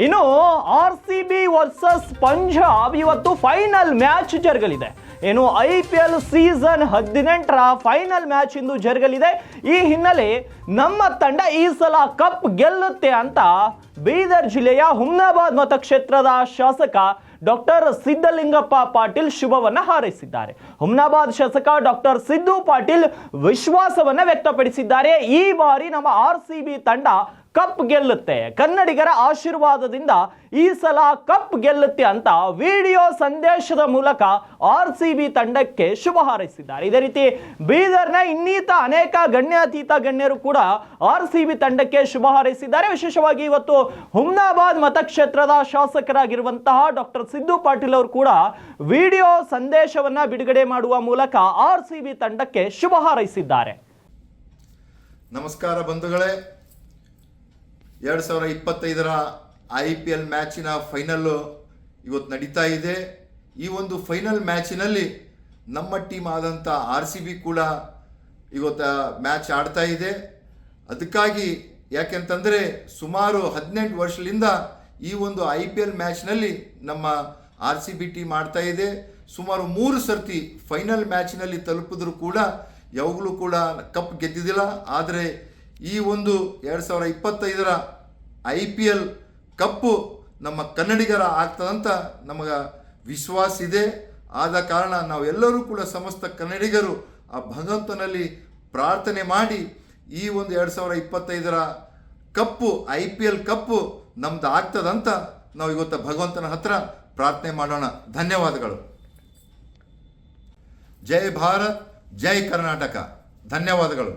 ಇನ್ನು RCB versus Punjab ಇವತ್ತು final match ಜರುಗಲಿದೆ. ಏನು IPL ಸೀಸನ್ 18ರ ಫೈನಲ್ ಮ್ಯಾಚ್ ಇಂದು ಜರುಗಲಿದೆ. ಈ ಹಿನ್ನೆಲೆ ನಮ್ಮ ತಂಡ ಈ ಸಲ ಕಪ್ ಗೆಲ್ಲುತ್ತೆ ಅಂತ ಬೀದರ್ ಜಿಲ್ಲೆಯ ಹುಮ್ನಾಬಾದ್ ಮತಕ್ಷೇತ್ರದ ಶಾಸಕ ಡಾಕ್ಟರ್ ಸಿದ್ದಲಿಂಗಪ್ಪ ಪಾಟೀಲ್ ಶುಭವನ್ನ ಹಾರೈಸಿದ್ದಾರೆ. ಹುಮ್ನಾಬಾದ್ ಶಾಸಕ ಡಾಕ್ಟರ್ ಸಿದ್ದು ಪಾಟೀಲ್ ವಿಶ್ವಾಸವನ್ನ ವ್ಯಕ್ತಪಡಿಸಿದ್ದಾರೆ. ಈ ಬಾರಿ ನಮ್ಮ RCB ತಂಡ ಕಪ್ ಗೆಲ್ಲುತ್ತೆ, ಕನ್ನಡಿಗರ ಆಶೀರ್ವಾದದಿಂದ ಈ ಸಲ ಕಪ್ ಗೆಲ್ಲುತ್ತೆ ಅಂತ ವಿಡಿಯೋ ಸಂದೇಶದ ಮೂಲಕ RCB ತಂಡಕ್ಕೆ ಶುಭ ಹಾರೈಸಿದ್ದಾರೆ. ಇದೇ ರೀತಿ ಬೀದರ್ನ ಇನ್ನೀತ ಅನೇಕ ಗಣ್ಯಾತೀತ ಗಣ್ಯರು ಕೂಡ RCB ತಂಡಕ್ಕೆ ಶುಭ ಹಾರೈಸಿದ್ದಾರೆ. ವಿಶೇಷವಾಗಿ ಇವತ್ತು ಹುಮ್ನಾಬಾದ್ ಮತಕ್ಷೇತ್ರದ ಶಾಸಕರಾಗಿರುವಂತಹ ಡಾಕ್ಟರ್ ಸಿದ್ದು ಪಾಟೀಲ್ ಅವರು ಕೂಡ ವಿಡಿಯೋ ಸಂದೇಶವನ್ನ ಬಿಡುಗಡೆ ಮಾಡುವ ಮೂಲಕ RCB ತಂಡಕ್ಕೆ ಶುಭ ಹಾರೈಸಿದ್ದಾರೆ. ನಮಸ್ಕಾರ ಬಂಧುಗಳೇ, 2025ರ IPL ಮ್ಯಾಚಿನ ಫೈನಲ್ಲು ಇವತ್ತು ನಡೀತಾ ಇದೆ. ಈ ಒಂದು ಫೈನಲ್ ಮ್ಯಾಚಿನಲ್ಲಿ ನಮ್ಮ ಟೀಮ್ ಆದಂಥ RCB ಕೂಡ ಇವತ್ತು ಮ್ಯಾಚ್ ಆಡ್ತಾ ಇದೆ. ಅದಕ್ಕಾಗಿ ಯಾಕೆಂತಂದರೆ ಸುಮಾರು 18 ವರ್ಷದಿಂದ ಈ ಒಂದು IPL ಮ್ಯಾಚ್ನಲ್ಲಿ ನಮ್ಮ RCB ಟೀಮ್ ಆಡ್ತಾ ಇದೆ. ಸುಮಾರು 3 ಸರ್ತಿ ಫೈನಲ್ ಮ್ಯಾಚ್ನಲ್ಲಿ ತಲುಪಿದ್ರು ಕೂಡ ಯಾವಾಗಲೂ ಕೂಡ ಕಪ್ ಗೆದ್ದಿದ್ದಿಲ್ಲ. ಆದರೆ ಈ ಒಂದು 2025ರ IPL ಕಪ್ಪು ನಮ್ಮ ಕನ್ನಡಿಗರ ಆಗ್ತದಂತ ನಮಗೆ ವಿಶ್ವಾಸ ಇದೆ. ಆದ ಕಾರಣ ನಾವೆಲ್ಲರೂ ಕೂಡ ಸಮಸ್ತ ಕನ್ನಡಿಗರು ಆ ಭಗವಂತನಲ್ಲಿ ಪ್ರಾರ್ಥನೆ ಮಾಡಿ ಈ ಒಂದು 2025ರ ಕಪ್ಪು IPL ಕಪ್ಪು ನಮ್ದು ಆಗ್ತದಂತ ನಾವು ಇವತ್ತು ಭಗವಂತನ ಹತ್ರ ಪ್ರಾರ್ಥನೆ ಮಾಡೋಣ. ಧನ್ಯವಾದಗಳು. ಜೈ ಭಾರತ್, ಜೈ ಕರ್ನಾಟಕ. ಧನ್ಯವಾದಗಳು.